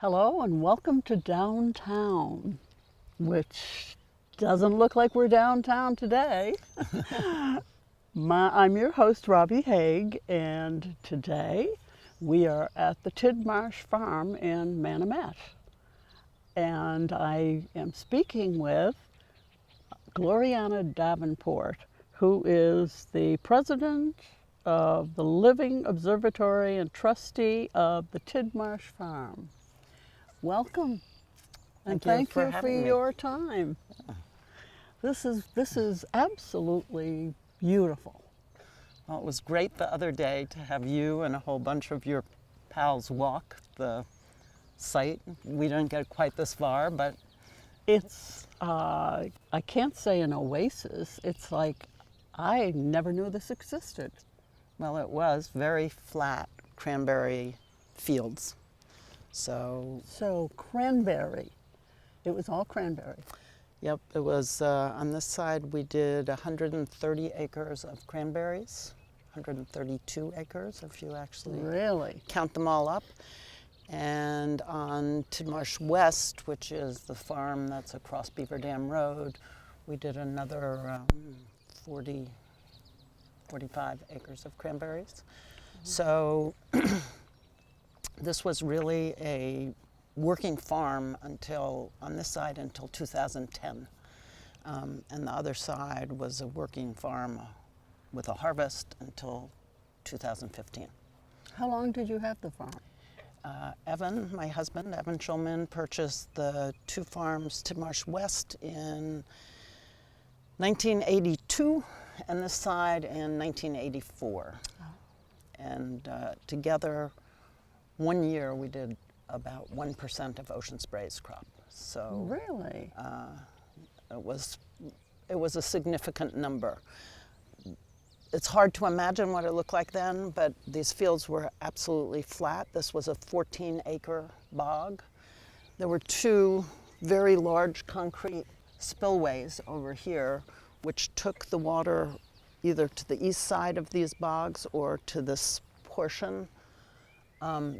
Hello and welcome to downtown, which doesn't look like we're downtown today. I'm your host, Robbie Haig, and today we are at the Tidmarsh farm in Manomet. And I am speaking with Gloriana Davenport, who is the president of the Living Observatory and trustee of the Tidmarsh farm. Welcome, and thank you for your time. This is absolutely beautiful. Well, it was great the other day to have you and a whole bunch of your pals walk the site. We didn't get quite this far, but it's I can't say an oasis. It's like I never knew this existed. Well, it was very flat cranberry fields. So cranberry. It was all cranberry. Yep, it was on this side we did 130 acres of cranberries, 132 acres if you actually really count them all up. And on Tidmarsh West, which is the farm that's across Beaver Dam Road, we did another 45 acres of cranberries. So this was really a working farm on this side until 2010. And the other side was a working farm with a harvest until 2015. How long did you have the farm? Evan, my husband, Evan Schulman, purchased the two farms, Tidmarsh West in 1982 and this side in 1984. Oh. And together, one year we did about 1% of Ocean Spray's crop. So really, it was a significant number. It's hard to imagine what it looked like then, but these fields were absolutely flat. This was a 14-acre bog. There were two very large concrete spillways over here, which took the water either to the east side of these bogs or to this portion.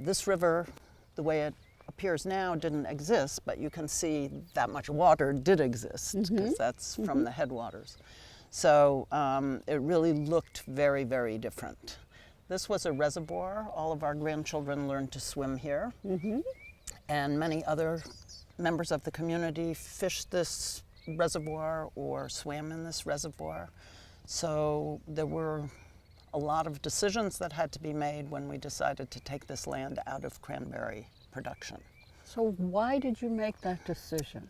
This river, the way it appears now, didn't exist, but you can see that much water did exist because that's from the headwaters. So it really looked very, very different. This was a reservoir. All of our grandchildren learned to swim here. And many other members of the community fished this reservoir or swam in this reservoir. So there were a lot of decisions that had to be made when we decided to take this land out of cranberry production. So why did you make that decision?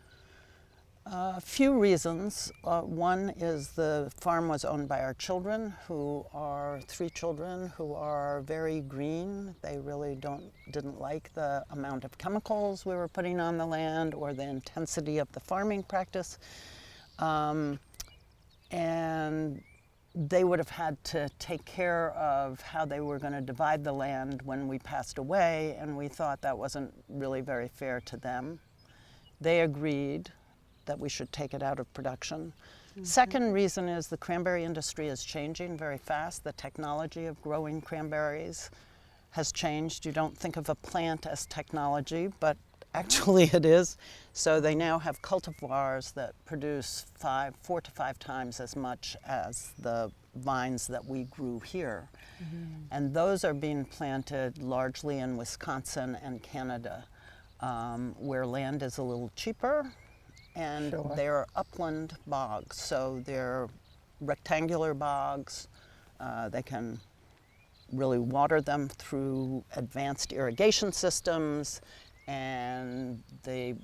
A few reasons. One is the farm was owned by our children, who are 3 children who are very green. They really didn't like the amount of chemicals we were putting on the land or the intensity of the farming practice. And they would have had to take care of how they were going to divide the land when we passed away, and we thought that wasn't really very fair to them. They agreed that we should take it out of production. Second reason is the cranberry industry is changing very fast. The technology of growing cranberries has changed. You don't think of a plant as technology, but actually it is. So they now have cultivars that produce 4 to 5 times as much as the vines that we grew here. And those are being planted largely in Wisconsin and Canada, where land is a little cheaper. And they're upland bogs, so they're rectangular bogs. They can really water them through advanced irrigation systems, and they,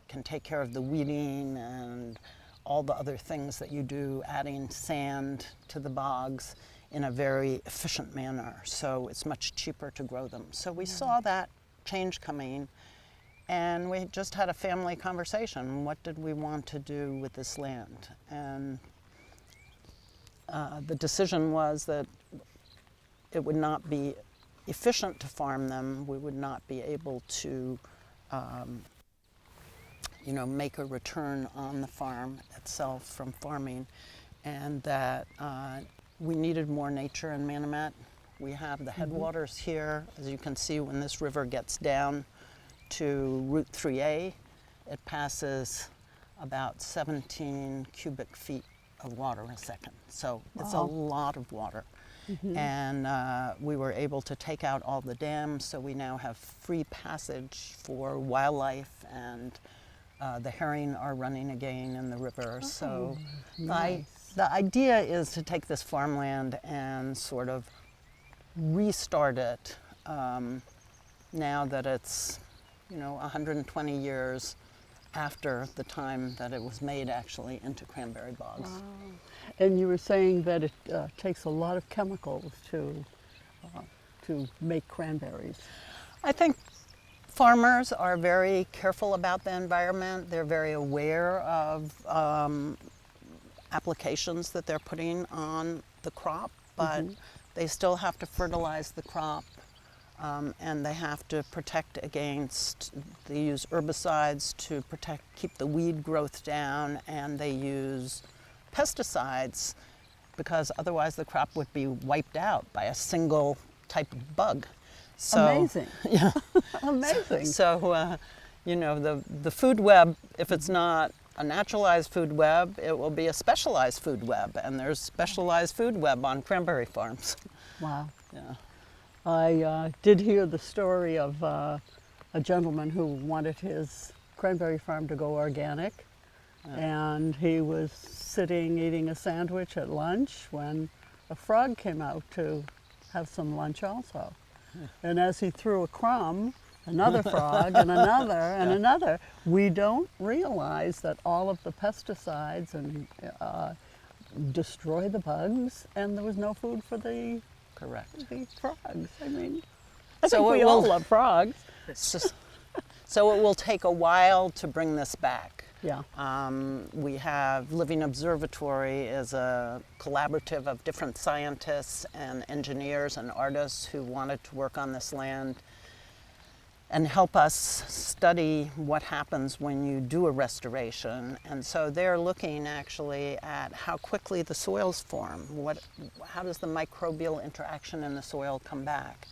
can take care of the weeding and all the other things that you do, adding sand to the bogs in a very efficient manner. So it's much cheaper to grow them. So we saw that change coming. And we just had a family conversation. What did we want to do with this land? And the decision was that it would not be efficient to farm them. We would not be able to, make a return on the farm itself from farming, and that we needed more nature in Manomet. We have the headwaters here. As you can see, when this river gets down to Route 3A, it passes about 17 cubic feet of water a second. So it's a lot of water. And we were able to take out all the dams, so we now have free passage for wildlife, and the herring are running again in the river. So nice. the idea is to take this farmland and sort of restart it now that it's, 120 years after the time that it was made actually into cranberry bogs. Wow. And you were saying that it takes a lot of chemicals to make cranberries. I think farmers are very careful about the environment. They're very aware of applications that they're putting on the crop, but they still have to fertilize the crop, and they have to protect against, they use herbicides to keep the weed growth down, and they use pesticides because otherwise the crop would be wiped out by a single type of bug. So, Amazing. Yeah. Amazing. So, the food web, if it's not a naturalized food web, it will be a specialized food web, and there's specialized food web on cranberry farms. Wow. Yeah. I did hear the story of a gentleman who wanted his cranberry farm to go organic, and he was sitting eating a sandwich at lunch when a frog came out to have some lunch also. And as he threw a crumb, another frog and another and another, we don't realize that all of the pesticides and destroy the bugs, and there was no food for the Correct. the frogs. I mean, I So think we it all will- love frogs. So it will take a while to bring this back. Yeah. We have Living Observatory is a collaborative of different scientists and engineers and artists who wanted to work on this land and help us study what happens when you do a restoration. And so they're looking actually at how quickly the soils form. How does the microbial interaction in the soil come back?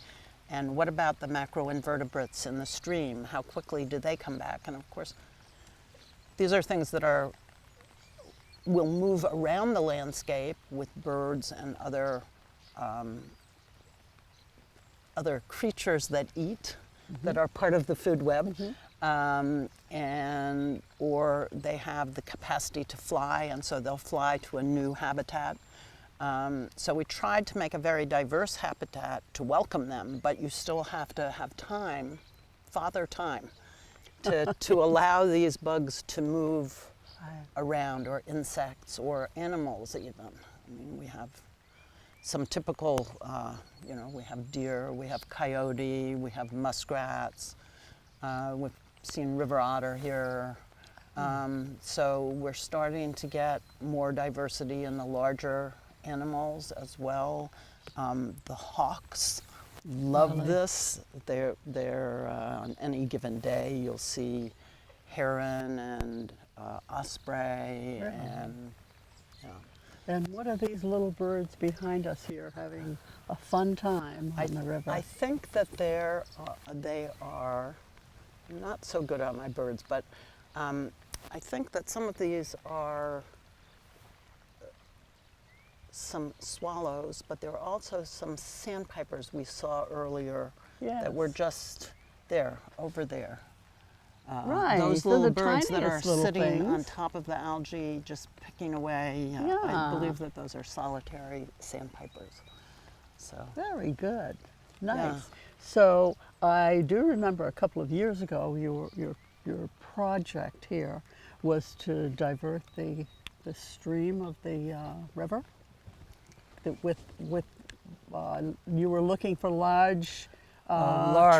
And what about the macroinvertebrates in the stream? How quickly do they come back? And of course, these are things that will move around the landscape with birds and other creatures that eat, that are part of the food web, or they have the capacity to fly, and so they'll fly to a new habitat. So we tried to make a very diverse habitat to welcome them, but you still have to have time, father time, to allow these bugs to move around, or insects, or animals even. I mean, we have some typical, we have deer, we have coyote, we have muskrats, we've seen river otter here. So we're starting to get more diversity in the larger animals as well. The hawks love this. They're on any given day you'll see heron and osprey and And what are these little birds behind us here having a fun time on the river? I think that they are not so good on my birds, but I think that some of these are some swallows, but there are also some sandpipers we saw earlier that were just there, over there. Right, Those they're little the birds that are tiniest little sitting on things. top of the algae, just picking away. I Yeah. believe that those are solitary sandpipers. So Very good. Nice. Yeah. So I do remember a couple of years ago, your project here was to divert the stream of the river. You were looking for large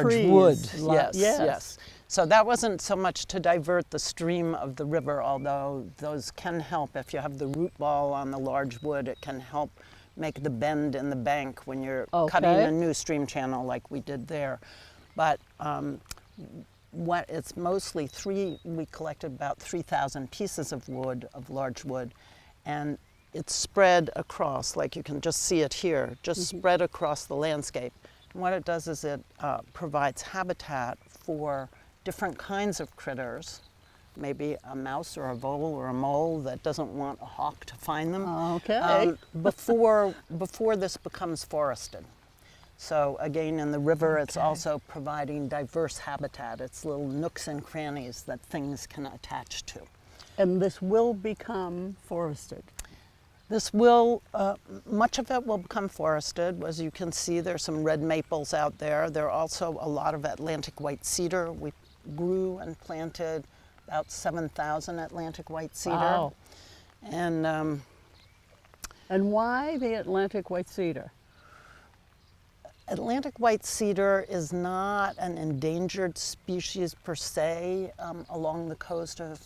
trees. wood. Yes. Yes. So that wasn't so much to divert the stream of the river, although those can help. If you have the root ball on the large wood, it can help make the bend in the bank when you're cutting a new stream channel like we did there. But it's mostly we collected about 3,000 pieces of wood, of large wood, and it's spread across, like you can just see it here, just spread across the landscape. And what it does is it provides habitat for different kinds of critters, maybe a mouse or a vole or a mole that doesn't want a hawk to find them, Okay. before this becomes forested. So again, in the river, it's Okay. also providing diverse habitat. It's little nooks and crannies that things can attach to. And this will become forested. This will, much of it will become forested. As you can see, there's some red maples out there. There are also a lot of Atlantic white cedar. We grew and planted about 7,000 Atlantic white cedar. Wow. And And why the Atlantic white cedar? Atlantic white cedar is not an endangered species per se along the coast of,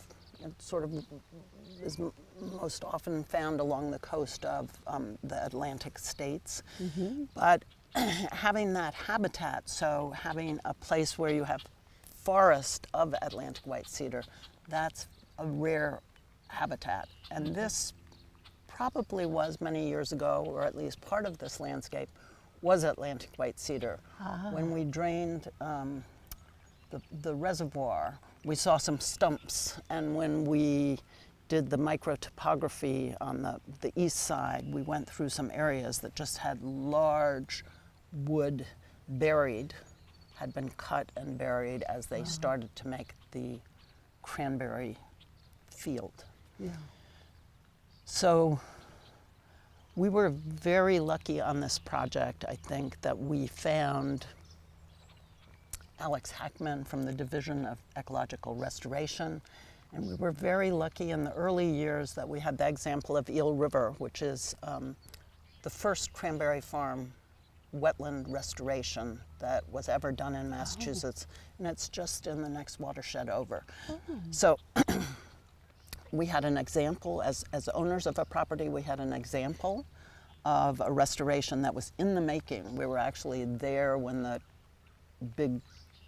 it sort of is most often found along the coast of the Atlantic states. But having that habitat, so having a place where you have forest of Atlantic white cedar, that's a rare habitat. And this probably was many years ago, or at least part of this landscape, was Atlantic white cedar. When we drained the reservoir, we saw some stumps, and when we did the microtopography on the east side, we went through some areas that just had large wood buried, had been cut and buried as they started to make the cranberry field. Yeah. So we were very lucky on this project, I think, that we found Alex Hackman from the Division of Ecological Restoration. And we were very lucky in the early years that we had the example of Eel River, which is the first cranberry farm wetland restoration that was ever done in Massachusetts. And it's just in the next watershed over. So we had an example, as owners of a property, we had an example of a restoration that was in the making. We were actually there when the big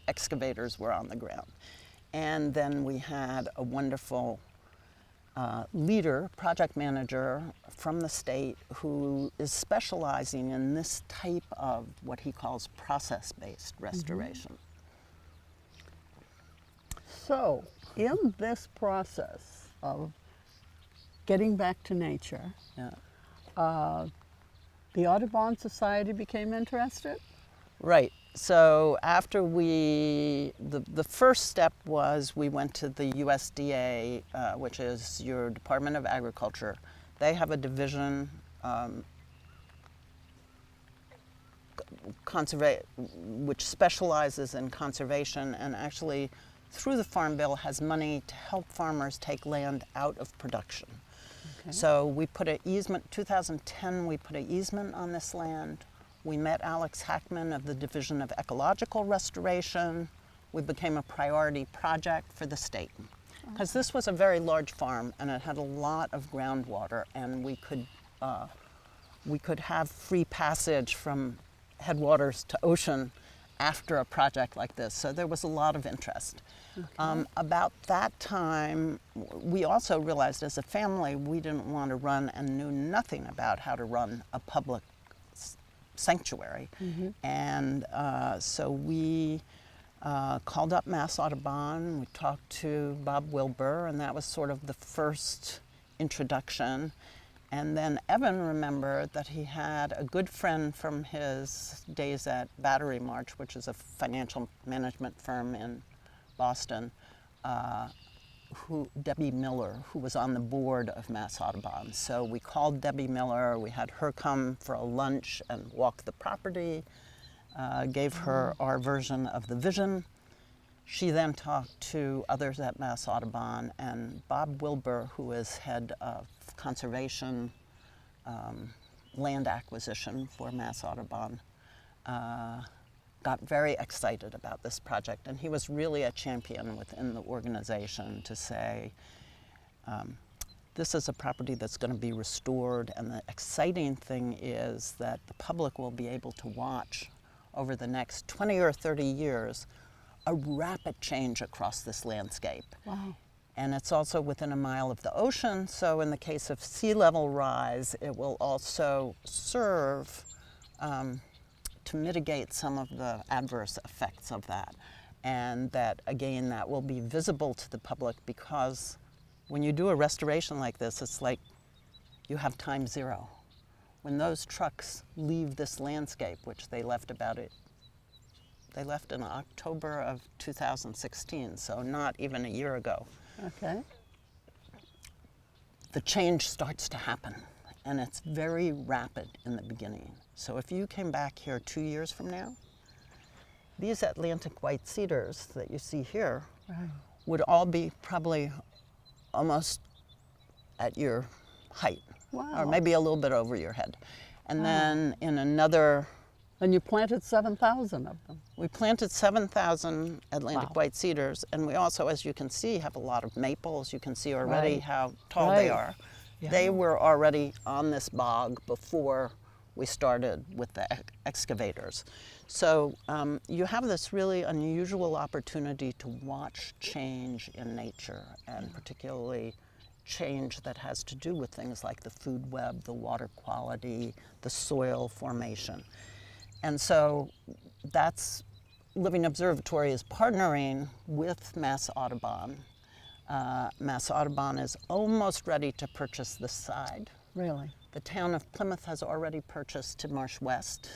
excavators were on the ground. And then we had a wonderful leader, project manager from the state who is specializing in this type of what he calls process-based restoration. So, in this process of getting back to nature, Yeah. the Audubon Society became interested? Right. So after the first step was we went to the USDA, which is your Department of Agriculture. They have a division, which specializes in conservation, and actually through the Farm Bill has money to help farmers take land out of production. Okay. So we put an easement, 2010 we put an easement on this land. We met Alex Hackman of the Division of Ecological Restoration. We became a priority project for the state. Because this was a very large farm and it had a lot of groundwater, and we could have free passage from headwaters to ocean after a project like this. So there was a lot of interest. Okay. About that time, we also realized as a family we didn't want to run and knew nothing about how to run a public sanctuary. And so we called up Mass Audubon, we talked to Bob Wilbur, and that was sort of the first introduction. And then Evan remembered that he had a good friend from his days at Battery March, which is a financial management firm in Boston, Debbie Miller, who was on the board of Mass Audubon. So we called Debbie Miller, we had her come for a lunch and walk the property, gave her our version of the vision. She then talked to others at Mass Audubon, and Bob Wilbur, who is head of conservation land acquisition for Mass Audubon, got very excited about this project, and he was really a champion within the organization to say, this is a property that's going to be restored, and the exciting thing is that the public will be able to watch over the next 20 or 30 years a rapid change across this landscape. Wow. And it's also within a mile of the ocean, so in the case of sea level rise, it will also serve to mitigate some of the adverse effects of that. and that, again, that will be visible to the public, because when you do a restoration like this, it's like you have time zero. When those trucks leave this landscape, which they left they left in October of 2016, so not even a year ago. Okay. The change starts to happen, and it's very rapid in the beginning. So if you came back here 2 years from now, these Atlantic white cedars that you see here would all be probably almost at your height, or maybe a little bit over your head. And then in another... And you planted 7,000 of them. We planted 7,000 Atlantic white cedars, and we also, as you can see, have a lot of maples. You can see already how tall they are. Yeah. They were already on this bog before we started with the excavators. So you have this really unusual opportunity to watch change in nature, and particularly change that has to do with things like the food web, the water quality, the soil formation. And so that's, Living Observatory is partnering with Mass Audubon. Mass Audubon is almost ready to purchase this side. Really? The town of Plymouth has already purchased Tidmarsh West.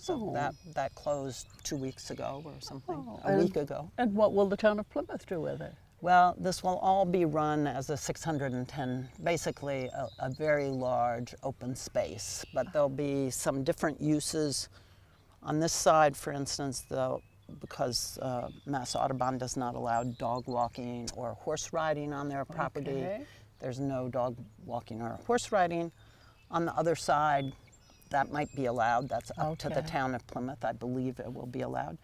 So that closed 2 weeks ago or something, a week ago. And what will the town of Plymouth do with it? Well, this will all be run as a 610, basically a very large open space, but there'll be some different uses. On this side, for instance, though, because Mass Audubon does not allow dog walking or horse riding on their property, there's no dog walking or horse riding. On the other side, that might be allowed. That's up to the town of Plymouth. I believe it will be allowed.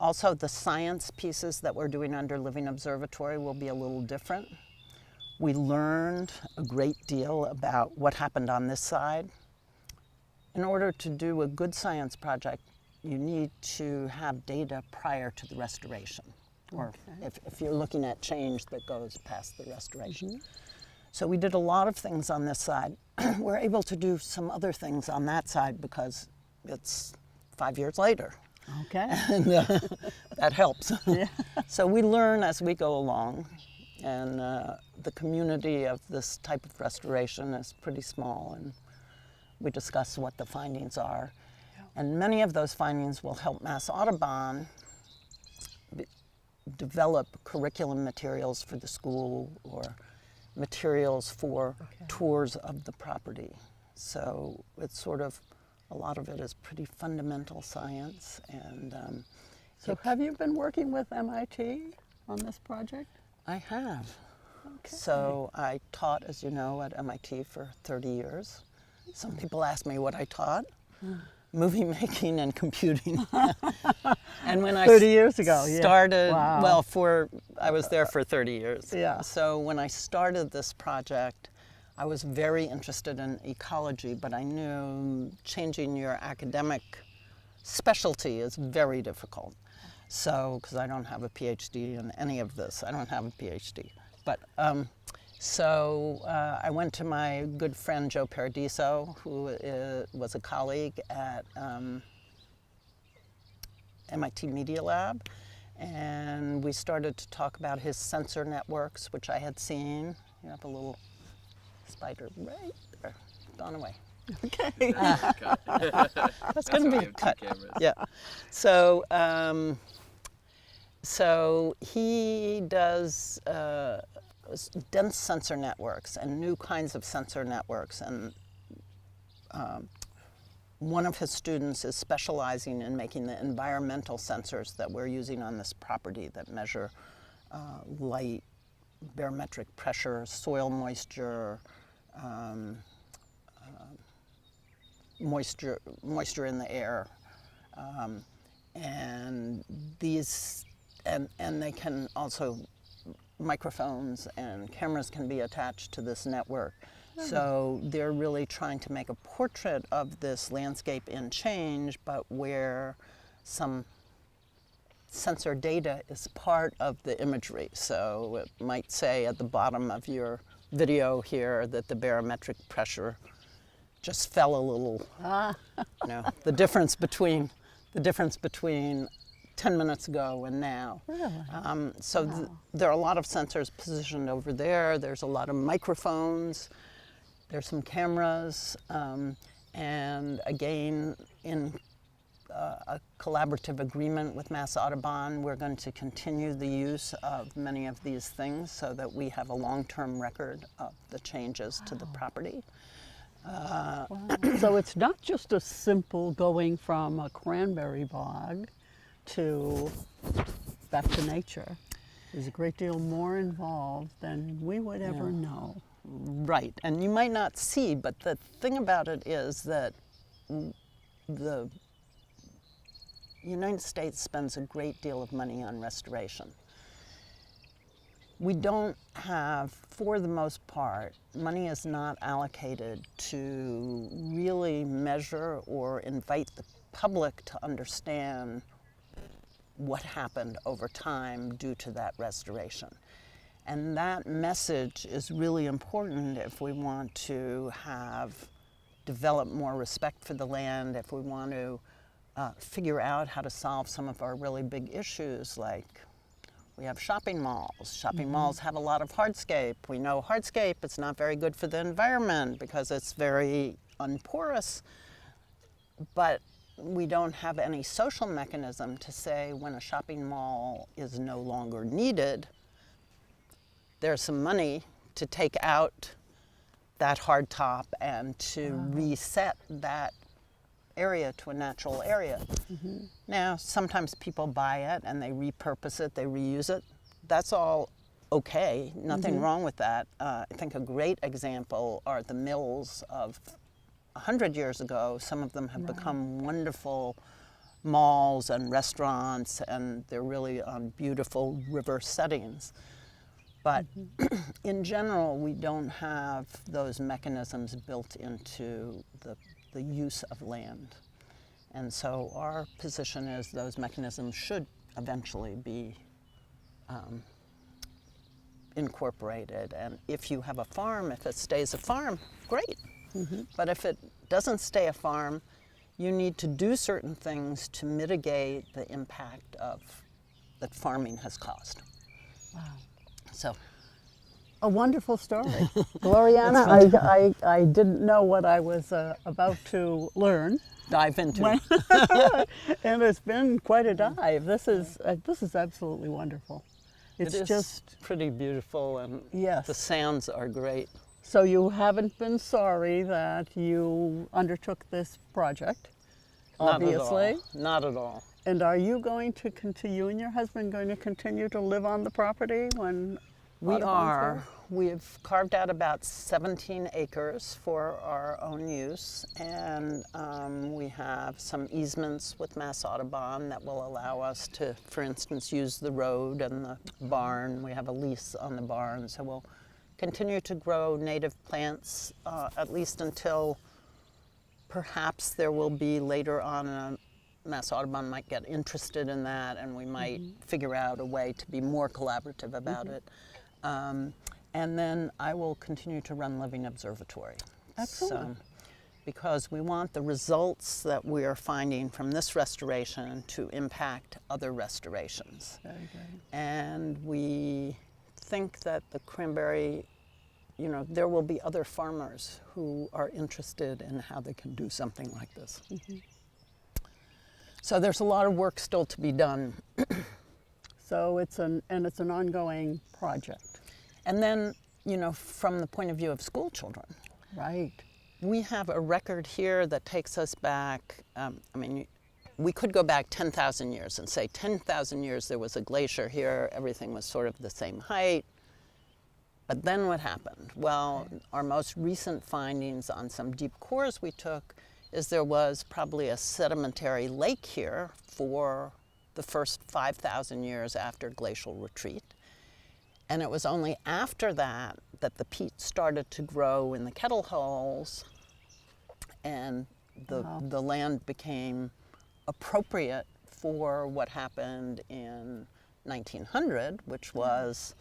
Also, the science pieces that we're doing under Living Observatory will be a little different. We learned a great deal about what happened on this side. In order to do a good science project, you need to have data prior to the restoration, or if you're looking at change that goes past the restoration. So we did a lot of things on this side. We're able to do some other things on that side because it's 5 years later. Okay. And that helps. Yeah. So we learn as we go along, and the community of this type of restoration is pretty small, and we discuss what the findings are. And many of those findings will help Mass Audubon develop curriculum materials for the school or materials for tours of the property. So it's sort of, a lot of it is pretty fundamental science. And so have you been working with MIT on this project? I have. So I taught, as you know, at MIT for 30 years. Some people ask me what I taught. Movie making and computing. And when I 30 years ago, started, well, I was there for 30 years. Yeah. So when I started this project, I was very interested in ecology, but I knew changing your academic specialty is very difficult. So, because I don't have a PhD in any of this, I don't have a PhD. But so I went to my good friend Joe Paradiso, who was a colleague at MIT Media Lab, and we started to talk about his sensor networks, which I had seen. You have a little spider right there, gone away. Okay. That's going to be cut. Yeah. So, so he does dense sensor networks and new kinds of sensor networks, and one of his students is specializing in making the environmental sensors that we're using on this property that measure light, barometric pressure, soil moisture, moisture in the air, and these, and they can also, microphones and cameras can be attached to this network. So they're really trying to make a portrait of this landscape in change, but where some sensor data is part of the imagery. So it might say at the bottom of your video here that the barometric pressure just fell a little. You know, the difference between 10 minutes ago and now. Really? So Wow. there are a lot of sensors positioned over there. There's a lot of microphones. There's some cameras. And again, in a collaborative agreement with Mass Audubon, we're going to continue the use of many of these things so that we have a long-term record of the changes to the property. Wow. So it's not just a simple going from a cranberry bog to back to nature. There's a great deal more involved than we would ever know. Right, and you might not see, but the thing about it is that the United States spends a great deal of money on restoration. We don't have, for the most part, money is not allocated to really measure or invite the public to understand what happened over time due to that restoration. And that message is really important if we want to develop more respect for the land, if we want to figure out how to solve some of our really big issues, like we have shopping malls. Shopping malls have a lot of hardscape. We know hardscape, it's not very good for the environment because it's very unporous, but we don't have any social mechanism to say when a shopping mall is no longer needed, there's some money to take out that hard top and to reset that area to a natural area. Now, sometimes people buy it and they repurpose it, they reuse it. That's all okay, nothing wrong with that. I think a great example are the mills of 100 years ago. Some of them have become wonderful malls and restaurants, and they're really on beautiful river settings. But in general, we don't have those mechanisms built into the use of land. And so our position is those mechanisms should eventually be incorporated. And if you have a farm, if it stays a farm, great. But if it doesn't stay a farm, you need to do certain things to mitigate the impact that farming has caused. Wow. So, a wonderful story. Gloriana, I didn't know what I was about to learn. dive into it. And it's been quite a dive. This is absolutely wonderful. It is just pretty beautiful, and yes. the sounds are great. So you haven't been sorry that you undertook this project, obviously. Not at all. And are you going to continue, you and your husband going to continue to live on the property when We Audubon's are. there? We've carved out about 17 acres for our own use, and we have some easements with Mass Audubon that will allow us to, for instance, use the road and the barn. We have a lease on the barn, so we'll continue to grow native plants at least until perhaps there will be later on Mass Audubon might get interested in that, and we might figure out a way to be more collaborative about it. And then I will continue to run Living Observatory. Excellent. So, because we want the results that we are finding from this restoration to impact other restorations. Very good. And we think that the cranberry, there will be other farmers who are interested in how they can do something like this. So there's a lot of work still to be done. So it's an ongoing project. And then, from the point of view of school children, Right. we have a record here that takes us back, we could go back 10,000 years and say 10,000 years there was a glacier here, everything was sort of the same height. But then what happened? Well, our most recent findings on some deep cores we took is there was probably a sedimentary lake here for the first 5,000 years after glacial retreat. And it was only after that that the peat started to grow in the kettle holes, and the land became appropriate for what happened in 1900, which was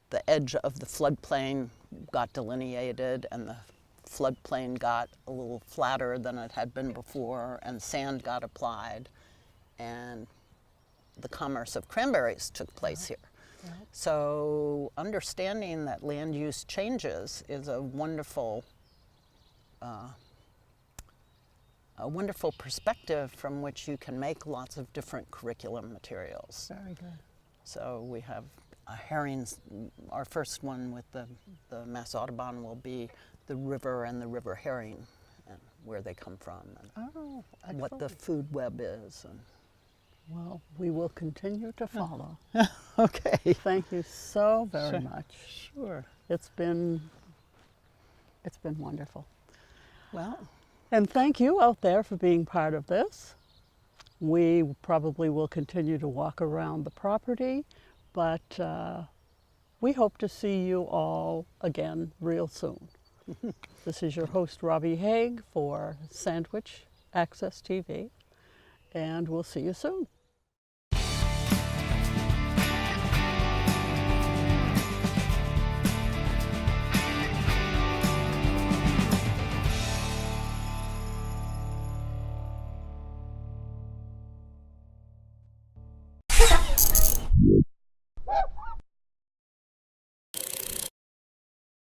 the edge of the floodplain got delineated, and the floodplain got a little flatter than it had been before, and sand got applied, and the commerce of cranberries took place here. So understanding that land use changes is a wonderful perspective from which you can make lots of different curriculum materials. Very good. So we have herrings. Our first one with the Mass Audubon will be the river and the river herring, and where they come from, and what the food web is. And Well, we will continue to follow. okay. Thank you so very much. Sure. It's been wonderful. Well, And thank you out there for being part of this. We probably will continue to walk around the property, but we hope to see you all again real soon. This is your host, Robbie Haig, for Sandwich Access TV, and we'll see you soon.